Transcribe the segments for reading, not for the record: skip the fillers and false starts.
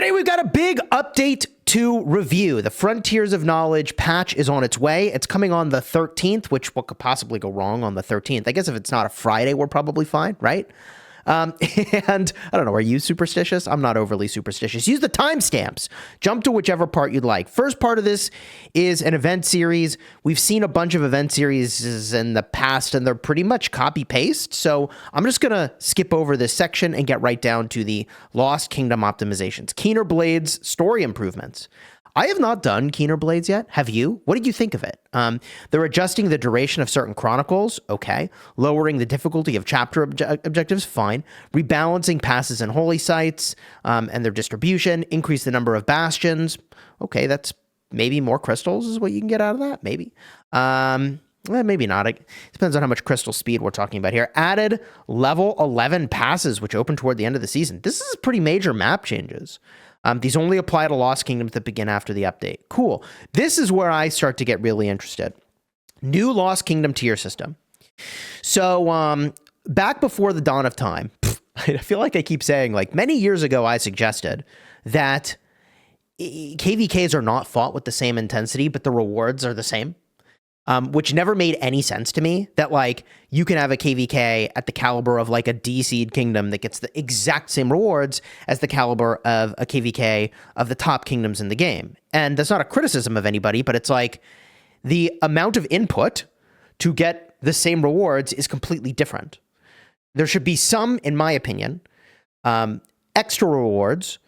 Today we've got a big update to review. The Frontiers of Knowledge patch is on its way. It's coming on the 13th, which what could possibly go wrong on the 13th? I guess if it's not a Friday, we're probably fine, right? And I don't know, are you superstitious? I'm not overly superstitious. Use the timestamps. Jump to whichever part you'd like. First part of this is an event series. We've seen a bunch of event series in the past, and they're pretty much copy-paste. So I'm just going to skip over this section and get right down to the Lost Kingdom optimizations. Keener Blades story improvements. I have not done Keener Blades yet. Have you? What did you think of it? They're adjusting the duration of certain chronicles. Okay. Lowering the difficulty of chapter objectives. Fine. Rebalancing passes and holy sites and their distribution. Increase the number of bastions. Okay, that's maybe more crystals is what you can get out of that. Maybe. Maybe not. It depends on how much crystal speed we're talking about here. Added level 11 passes, which open toward the end of the season. This is pretty major map changes. These only apply to Lost Kingdoms that begin after the update. Cool. This is where I start to get really interested. New Lost Kingdom tier system. So back before the dawn of time, I feel like I keep saying, like, many years ago, I suggested that KvKs are not fought with the same intensity, but the rewards are the same. Which never made any sense to me, that, like, you can have a KvK at the caliber of, like, a D-seed kingdom that gets the exact same rewards as the caliber of a KvK of the top kingdoms in the game. And that's not a criticism of anybody, but it's like the amount of input to get the same rewards is completely different. There should be some, in my opinion, extra rewards,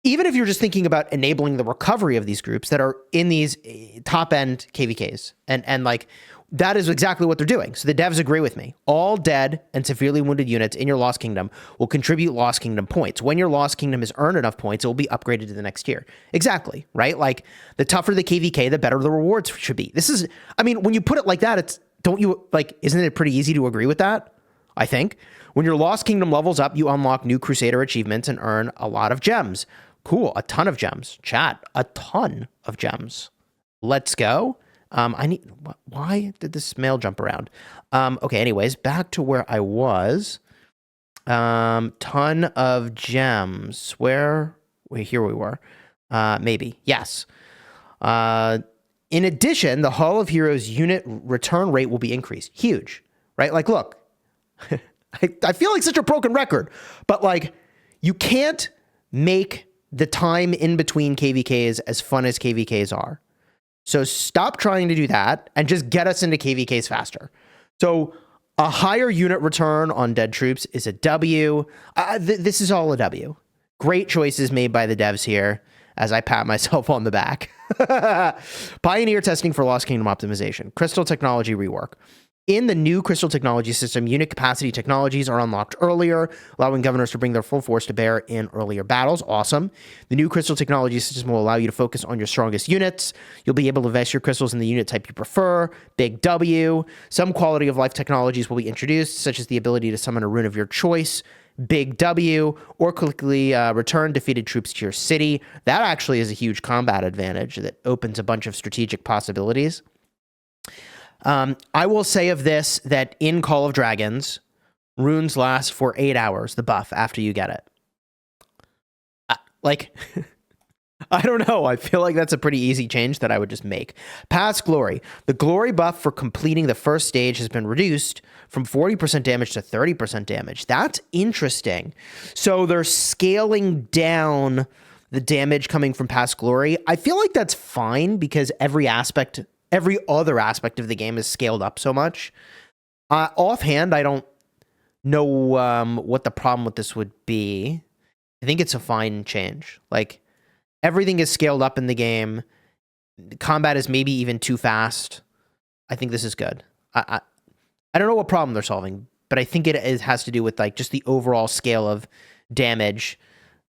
even if you're just thinking about enabling the recovery of these groups that are in these top-end KvKs. And like, that is exactly what they're doing. So the devs agree with me. All dead and severely wounded units in your Lost Kingdom will contribute Lost Kingdom points. When your Lost Kingdom has earned enough points, it will be upgraded to the next tier. Exactly, right? Like, the tougher the KvK, the better the rewards should be. This is, I mean, when you put it like that, isn't it pretty easy to agree with that? I think. When your Lost Kingdom levels up, you unlock new Crusader achievements and earn a lot of gems. Cool. A ton of gems. Chat. A ton of gems. Let's go. Why did this mail jump around? Okay. Anyways, back to where I was. Ton of gems. Here we were. Maybe. Yes. In addition, the Hall of Heroes unit return rate will be increased. Huge, right? Like, look, I feel like such a broken record, but like, you can't make the time in between KvKs as fun as KvKs are. So stop trying to do that and just get us into KvKs faster. So a higher unit return on dead troops is a W. This is all a W. Great choices made by the devs here, as I pat myself on the back. Pioneer testing for Lost Kingdom optimization. Crystal technology rework. In the new Crystal Technology system, unit capacity technologies are unlocked earlier, allowing governors to bring their full force to bear in earlier battles. Awesome. The new Crystal Technology system will allow you to focus on your strongest units. You'll be able to invest your crystals in the unit type you prefer. Big W. Some quality of life technologies will be introduced, such as the ability to summon a rune of your choice. Big W. Or quickly return defeated troops to your city. That actually is a huge combat advantage that opens a bunch of strategic possibilities. I will say of this that in Call of Dragons, runes last for 8 hours, the buff, after you get it. I don't know. I feel like that's a pretty easy change that I would just make. Past Glory. The glory buff for completing the first stage has been reduced from 40% damage to 30% damage. That's interesting. So they're scaling down the damage coming from Past Glory. I feel like that's fine because every other aspect of the game is scaled up so much. Offhand, I don't know what the problem with this would be. I think it's a fine change. Like, everything is scaled up in the game. The combat is maybe even too fast. I think this is good. I don't know what problem they're solving, but I think it has to do with, like, just the overall scale of damage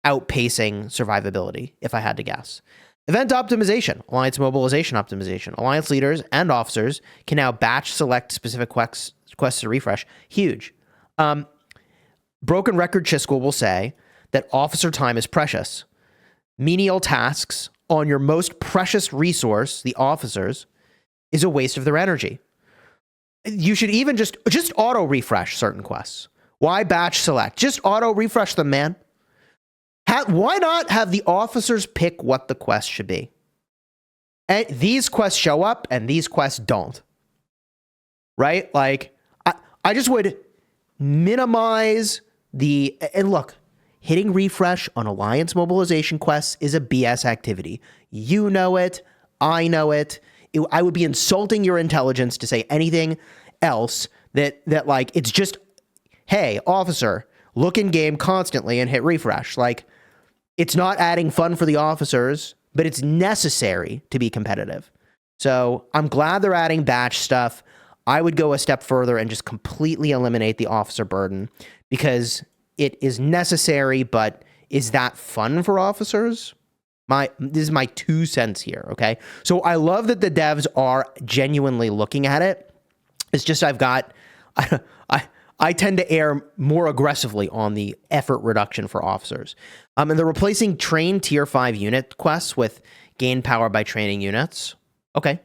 outpacing survivability, if I had to guess. Event optimization, Alliance mobilization optimization. Alliance leaders and officers can now batch select specific quests to refresh. Huge. Broken Record Chisgule will say that officer time is precious. Menial tasks on your most precious resource, the officers, is a waste of their energy. You should even just auto refresh certain quests. Why batch select? Just auto refresh them, man. Why not have the officers pick what the quest should be? And these quests show up and these quests don't. Right? Like, I just would minimize the... And look, hitting refresh on Alliance mobilization quests is a BS activity. You know it. I know it. I would be insulting your intelligence to say anything else that like, it's just, hey, officer, look in game constantly and hit refresh. Like, it's not adding fun for the officers, but it's necessary to be competitive. So I'm glad they're adding batch stuff. I would go a step further and just completely eliminate the officer burden because it is necessary, but is that fun for officers? This is my 2 cents here, okay? So I love that the devs are genuinely looking at it. It's just I tend to err more aggressively on the effort reduction for officers. And they're replacing train tier 5 unit quests with gain power by training units. Okay,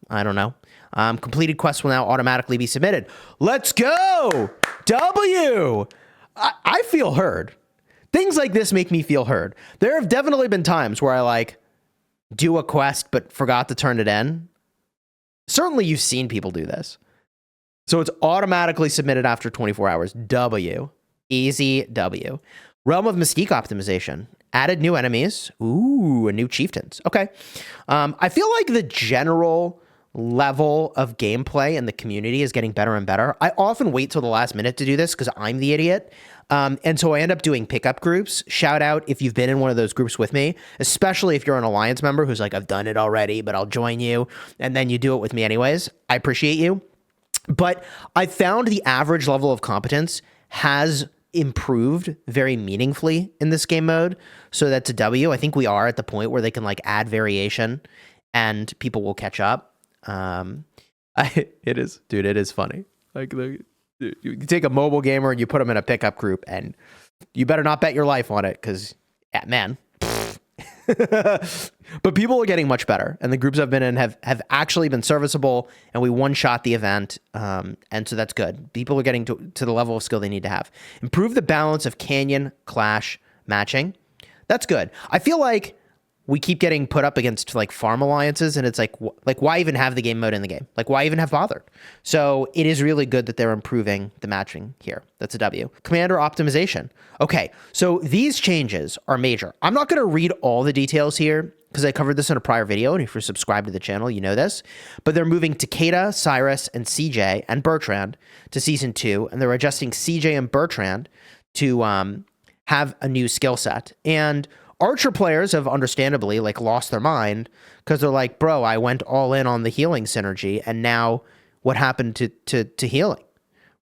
I don't know. Completed quests will now automatically be submitted. Let's go! W! I feel heard. Things like this make me feel heard. There have definitely been times where I like do a quest but forgot to turn it in. Certainly you've seen people do this. So it's automatically submitted after 24 hours. W. Easy W. Realm of Mystique optimization. Added new enemies. Ooh, new chieftains. Okay. I feel like the general level of gameplay in the community is getting better and better. I often wait till the last minute to do this because I'm the idiot. And so I end up doing pickup groups. Shout out if you've been in one of those groups with me, especially if you're an Alliance member who's like, I've done it already, but I'll join you. And then you do it with me anyways. I appreciate you. But I found the average level of competence has improved very meaningfully in this game mode. So that's a W. I think we are at the point where they can like add variation and people will catch up. It is funny. Like you take a mobile gamer and you put them in a pickup group and you better not bet your life on it because, man. But people are getting much better, and the groups I've been in have actually been serviceable, and we one-shot the event, and so that's good. People are getting to the level of skill they need to have. Improve the balance of Canyon Clash matching. That's good. I feel like we keep getting put up against like farm alliances, and it's like why even have the game mode in the game? Like, why even have bothered? So it is really good that they're improving the matching here. That's a W. Commander optimization. Okay, so these changes are major. I'm not going to read all the details here because I covered this in a prior video, and if you're subscribed to the channel, you know this. But they're moving Takeda, Cyrus, and CJ, and Bertrand to Season 2, and they're adjusting CJ and Bertrand to have a new skill set. And Archer players have understandably like lost their mind because they're like, bro, I went all in on the healing synergy, and now what happened to healing,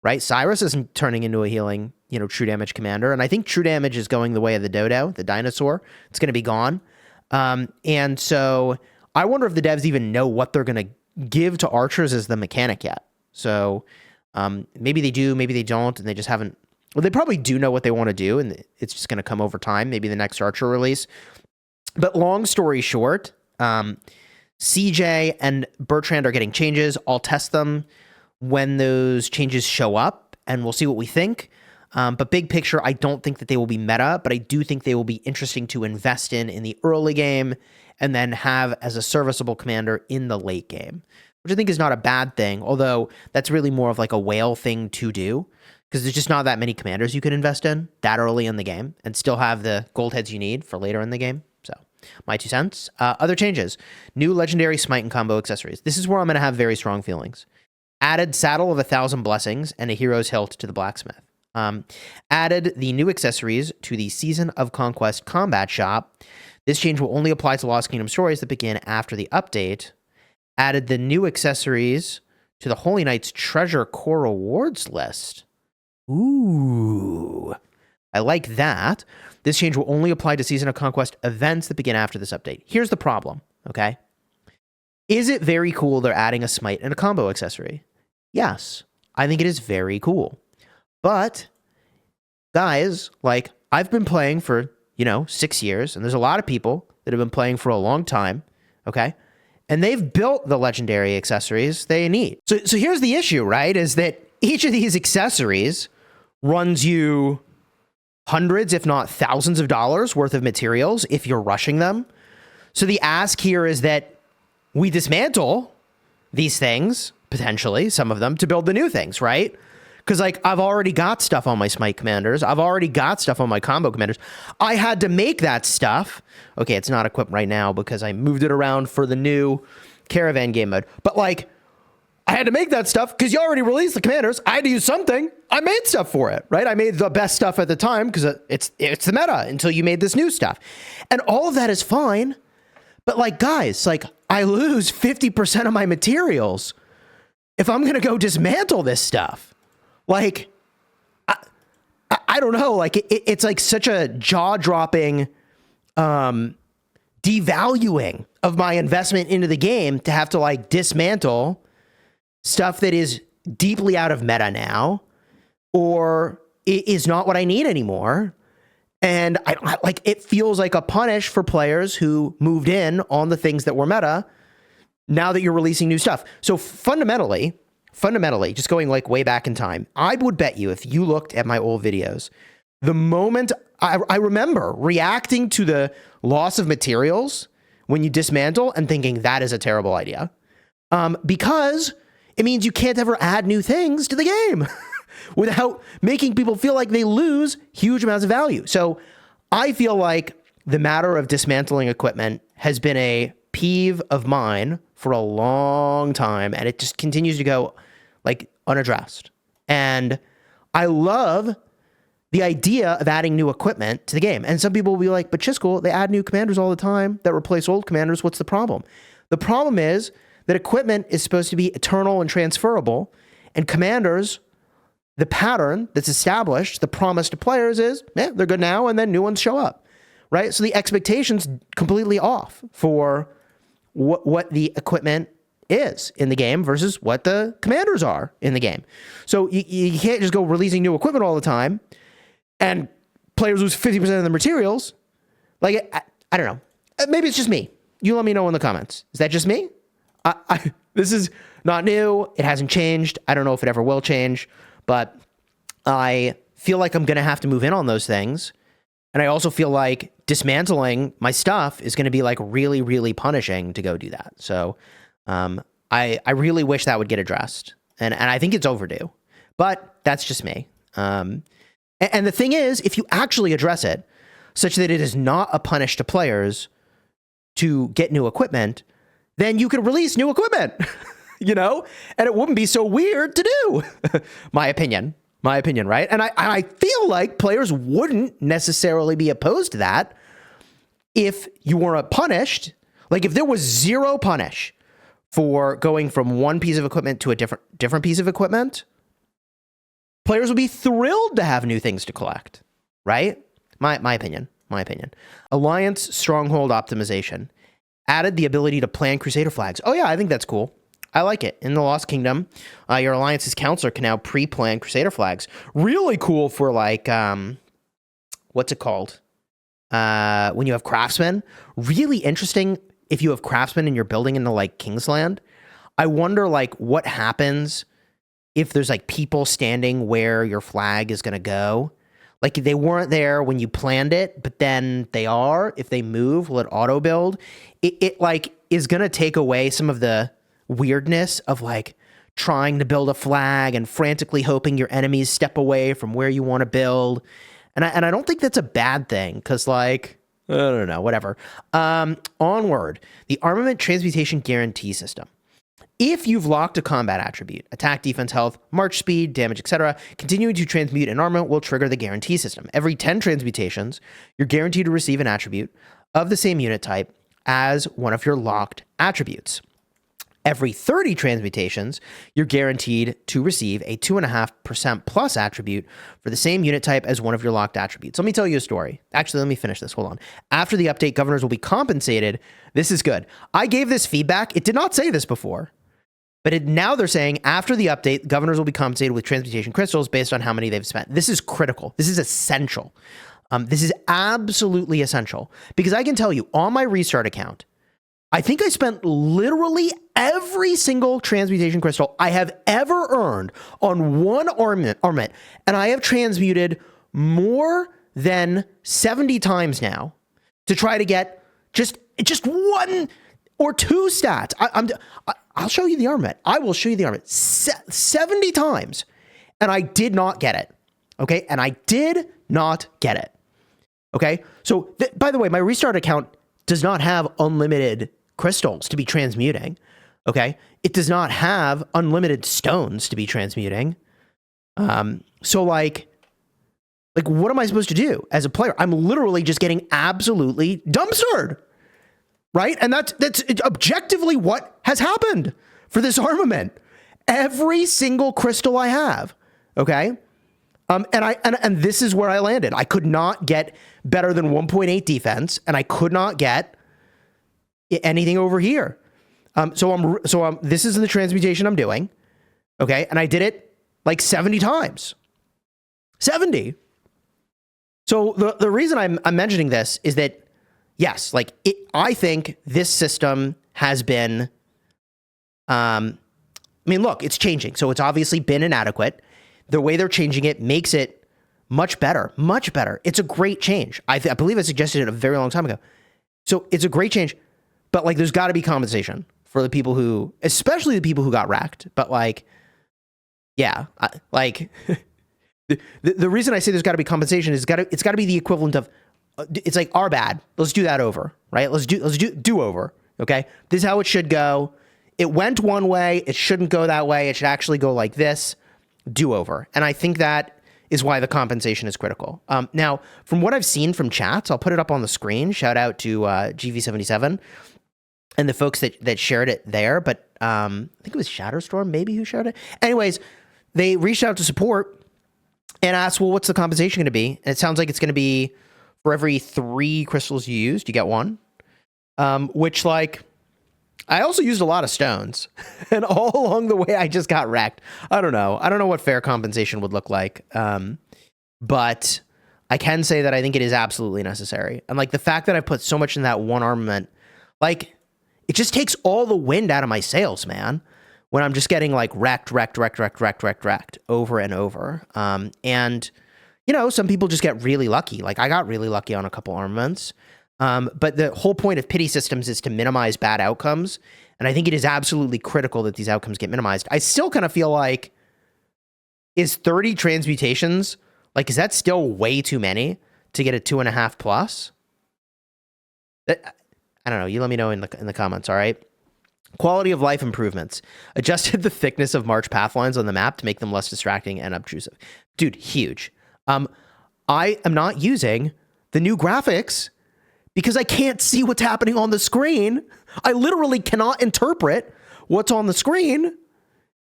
right? Cyrus isn't turning into a healing, true damage commander, and I think true damage is going the way of the dodo, the dinosaur. It's going to be gone, and so I wonder if the devs even know what they're going to give to archers as the mechanic yet. So maybe they do, maybe they don't, and they just haven't. Well, they probably do know what they want to do, and it's just going to come over time, maybe the next Archer release. But long story short, CJ and Bertrand are getting changes. I'll test them when those changes show up, and we'll see what we think. But big picture, I don't think that they will be meta, but I do think they will be interesting to invest in the early game and then have as a serviceable commander in the late game, which I think is not a bad thing, although that's really more of like a whale thing to do. Because there's just not that many commanders you can invest in that early in the game and still have the gold heads you need for later in the game. So, my 2 cents. Other changes. New legendary smite and combo accessories. This is where I'm going to have very strong feelings. Added Saddle of 1,000 Blessings and a Hero's Hilt to the Blacksmith. Added the new accessories to the Season of Conquest combat shop. This change will only apply to Lost Kingdom stories that begin after the update. Added the new accessories to the Holy Knight's Treasure Core Rewards list. Ooh, I like that. This change will only apply to Season of Conquest events that begin after this update. Here's the problem, okay? Is it very cool they're adding a smite and a combo accessory? Yes, I think it is very cool. But, guys, like, I've been playing for, 6 years, and there's a lot of people that have been playing for a long time, okay? And they've built the legendary accessories they need. So here's the issue, right, is that each of these accessories runs you hundreds, if not thousands of dollars worth of materials if you're rushing them. So the ask here is that we dismantle these things, potentially, some of them, to build the new things, right? Because, like, I've already got stuff on my smite commanders. I've already got stuff on my combo commanders. I had to make that stuff. Okay, it's not equipped right now because I moved it around for the new caravan game mode. But, like, I had to make that stuff because you already released the commanders. I had to use something. I made stuff for it, right? I made the best stuff at the time because it's the meta until you made this new stuff. And all of that is fine. But, like, guys, like, I lose 50% of my materials if I'm going to go dismantle this stuff. Like, I don't know. Like, it's like such a jaw-dropping devaluing of my investment into the game to have to, like, dismantle stuff that is deeply out of meta now, or it is not what I need anymore. And I like, it feels like a punish for players who moved in on the things that were meta now that you're releasing new stuff. So fundamentally, just going like way back in time, I would bet you if you looked at my old videos, the moment I remember reacting to the loss of materials when you dismantle and thinking that is a terrible idea, because it means you can't ever add new things to the game without making people feel like they lose huge amounts of value. So I feel like the matter of dismantling equipment has been a peeve of mine for a long time, and it just continues to go like unaddressed. And I love the idea of adding new equipment to the game. And some people will be like, but Chisgule, they add new commanders all the time that replace old commanders. What's the problem? The problem is that equipment is supposed to be eternal and transferable, and commanders, the pattern that's established, the promise to players is, they're good now, and then new ones show up, right? So the expectation's completely off for what the equipment is in the game versus what the commanders are in the game. So you can't just go releasing new equipment all the time, and players lose 50% of the materials. Like, I don't know. Maybe it's just me. You let me know in the comments. Is that just me? This is not new. It hasn't changed. I don't know if it ever will change, but I feel like I'm going to have to move in on those things. And I also feel like dismantling my stuff is going to be like really, really punishing to go do that. So I really wish that would get addressed. And I think it's overdue, but that's just me. And the thing is, if you actually address it such that it is not a punish to players to get new equipment, then you could release new equipment, you know, and it wouldn't be so weird to do. My opinion, right? And I feel like players wouldn't necessarily be opposed to that if you weren't punished. Like, if there was zero punish for going from one piece of equipment to a different piece of equipment, players would be thrilled to have new things to collect, right? My opinion. Alliance Stronghold Optimization added the ability to plan Crusader flags. Oh yeah, I think that's cool. I like it. In the Lost Kingdom, your Alliance's counselor can now pre-plan Crusader flags. Really cool for, like, what's it called? When you have craftsmen. Really interesting if you have craftsmen and you're building into, like, Kingsland. I wonder, like, what happens if there's, like, people standing where your flag is going to go. Like, they weren't there when you planned it, but then they are. If they move, will it auto build? It like is going to take away some of the weirdness of, like, trying to build a flag and frantically hoping your enemies step away from where you want to build. And I don't think that's a bad thing, because, like, I don't know, whatever. Onward, the Armament Transmutation Guarantee system. If you've locked a combat attribute, attack, defense, health, march speed, damage, etc., continuing to transmute an armament will trigger the guarantee system. Every 10 transmutations, you're guaranteed to receive an attribute of the same unit type as one of your locked attributes. Every 30 transmutations, you're guaranteed to receive a 2.5% plus attribute for the same unit type as one of your locked attributes. Let me tell you a story. Actually, let me finish this. Hold on. After the update, governors will be compensated. This is good. I gave this feedback. It did not say this before. But now they're saying after the update, governors will be compensated with transmutation crystals based on how many they've spent. This is critical. This is essential. This is absolutely essential, because I can tell you on my restart account, I think I spent literally every single transmutation crystal I have ever earned on one armament, and I have transmuted more than 70 times now to try to get just one or two stats. I'll show you the armament. I will show you the armament. 70 times. And I did not get it. Okay? And I did not get it. Okay? So, by the way, my restart account does not have unlimited crystals to be transmuting. Okay? It does not have unlimited stones to be transmuting. So, like, what am I supposed to do as a player? I'm literally just getting absolutely dumpstered. Right? And that's objectively what has happened for this armament. Every single crystal I have. Okay? And this is where I landed. I could not get better than 1.8 defense, and I could not get anything over here. So this is the transmutation I'm doing. Okay? And I did it like 70 times. 70. So the reason I'm mentioning this is that, yes, like I think this system has been, I mean, look, it's changing. So it's obviously been inadequate. The way they're changing it makes it much better, much better. It's a great change. I believe I suggested it a very long time ago. So it's a great change, but like, there's got to be compensation for the people who, especially the people who got wrecked. But like, yeah, the reason I say there's got to be compensation is it's got to be the equivalent of, it's like our bad. Let's do that over, right? Let's do over. Okay. This is how it should go. It went one way. It shouldn't go that way. It should actually go like this. Do over. And I think that is why the compensation is critical. Now, from what I've seen from chats, I'll put it up on the screen. Shout out to GV77 and the folks that shared it there. But I think it was Shatterstorm maybe who shared it. Anyways, they reached out to support and asked, well, what's the compensation going to be? And it sounds like it's going to be for every 3 crystals you used, you get 1. Which, like, I also used a lot of stones. And all along the way, I just got wrecked. I don't know. I don't know what fair compensation would look like. But I can say that I think it is absolutely necessary. And, like, the fact that I put so much in that one armament, like, it just takes all the wind out of my sails, man. When I'm just getting, like, wrecked over and over. And, you know, some people just get really lucky. Like, I got really lucky on a couple armaments. But the whole point of pity systems is to minimize bad outcomes. And I think it is absolutely critical that these outcomes get minimized. I still kind of feel like, is 30 transmutations, like, is that still way too many to get a 2.5 plus? I don't know. You let me know in the comments, all right? Quality of life improvements. Adjusted the thickness of march path lines on the map to make them less distracting and obtrusive. Dude, huge. I am not using the new graphics because I can't see what's happening on the screen. I literally cannot interpret what's on the screen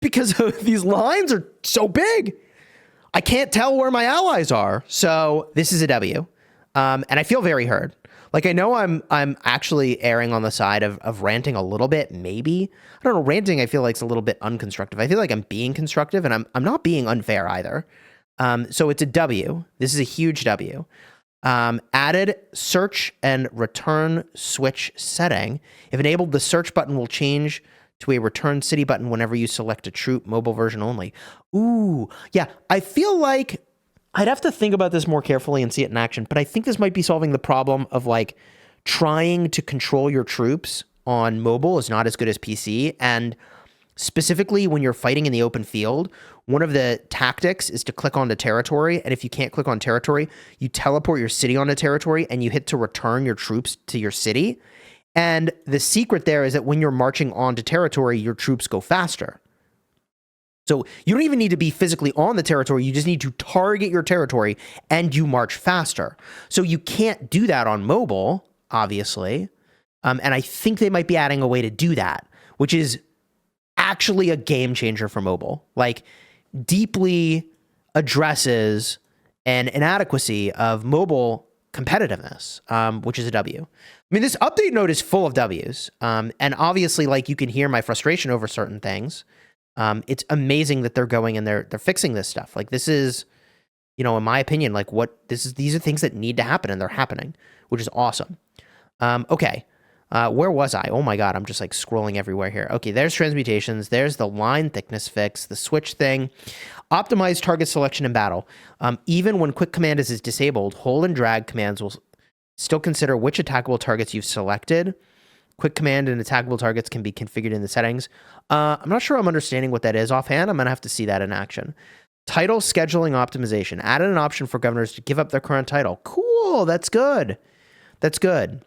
because these lines are so big. I can't tell where my allies are. So this is a W. And I feel very heard. Like, I know I'm actually erring on the side of ranting a little bit, maybe. I don't know, ranting I feel like is a little bit unconstructive. I feel like I'm being constructive, and I'm not being unfair either. So it's a W. This is a huge W. Added search and return switch setting. If enabled, the search button will change to a return city button whenever you select a troop, mobile version only. Ooh, yeah, I feel like I'd have to think about this more carefully and see it in action, but I think this might be solving the problem of, like, trying to control your troops on mobile is not as good as PC. And specifically when you're fighting in the open field, one of the tactics is to click onto territory. And if you can't click on territory, you teleport your city onto territory and you hit to return your troops to your city. And the secret there is that when you're marching onto territory, your troops go faster. So you don't even need to be physically on the territory. You just need to target your territory and you march faster. So you can't do that on mobile, obviously. And I think they might be adding a way to do that, which is actually a game changer for mobile. Like, deeply addresses an inadequacy of mobile competitiveness, which is a W. I mean, this update note is full of W's. And obviously, like, you can hear my frustration over certain things. It's amazing that they're going and they're fixing this stuff. Like, this is, you know, in my opinion, like, these are things that need to happen and they're happening, which is awesome. Okay. Where was I? Oh my god, I'm just like scrolling everywhere here. Okay, there's transmutations. There's the line thickness fix, the switch thing. Optimize target selection in battle. Even when quick command is disabled, hold and drag commands will still consider which attackable targets you've selected. Quick command and attackable targets can be configured in the settings. I'm not sure I'm understanding what that is offhand. I'm going to have to see that in action. Title scheduling optimization. Added an option for governors to give up their current title. Cool. That's good. That's good.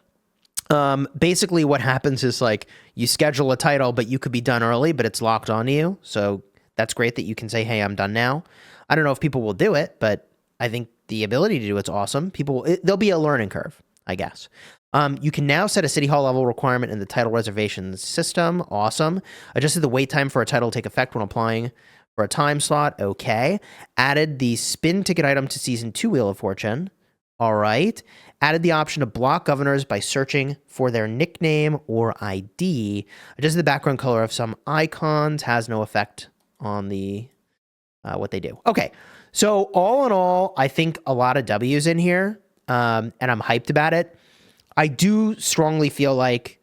Basically what happens is like you schedule a title, but you could be done early, but it's locked onto you. So that's great that you can say, hey, I'm done now. I don't know if people will do it, but I think the ability to do it's awesome. There'll be a learning curve, I guess. You can now set a City Hall level requirement in the title reservation system. Awesome. Adjusted the wait time for a title to take effect when applying for a time slot. Okay. Added the spin ticket item to Season 2 Wheel of Fortune. All right. Added the option to block governors by searching for their nickname or ID. Adjusted the background color of some icons. Has no effect on the what they do. Okay. So all in all, I think a lot of W's in here, and I'm hyped about it. I do strongly feel like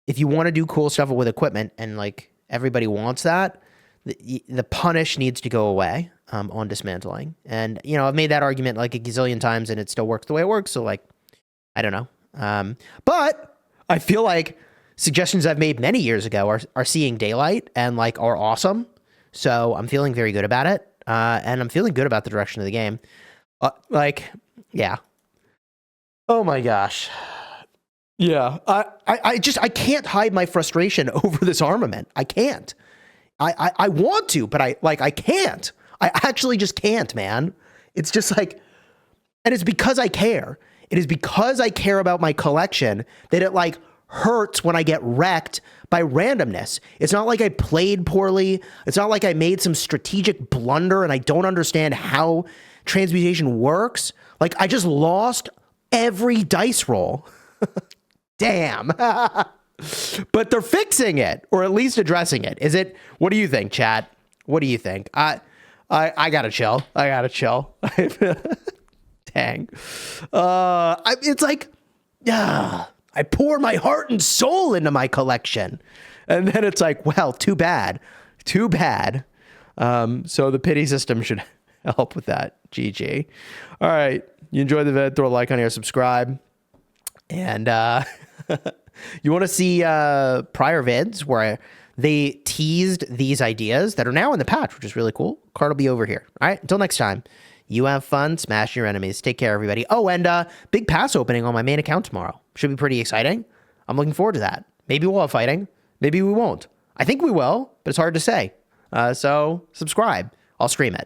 if you want to do cool stuff with equipment and like everybody wants that, the punish needs to go away on dismantling. And, you know, I've made that argument like a gazillion times and it still works the way it works. So like, I don't know. But I feel like suggestions I've made many years ago are seeing daylight and like are awesome. So I'm feeling very good about it. And I'm feeling good about the direction of the game. Yeah. Oh my gosh. Yeah. I can't hide my frustration over this armament. I can't. I want to, but I can't. I actually just can't, man. It's just like, and it's because I care. It is because I care about my collection that it like hurts when I get wrecked by randomness. It's not like I played poorly. It's not like I made some strategic blunder and I don't understand how transmutation works. Like I just lost every dice roll. Damn. But they're fixing it, or at least addressing it. Is it? What do you think, chat? What do you think? I gotta chill. I gotta chill. Dang. It's like, I pour my heart and soul into my collection, and then it's like, well, too bad, too bad. So the pity system should help with that. GG. All right. You enjoyed the vid, throw a like on here, subscribe. And you want to see prior vids where they teased these ideas that are now in the patch, which is really cool. Card will be over here. All right. Until next time, you have fun, smash your enemies. Take care, everybody. Oh, and big pass opening on my main account tomorrow. Should be pretty exciting. I'm looking forward to that. Maybe we'll have fighting. Maybe we won't. I think we will, but it's hard to say. So subscribe. I'll stream it.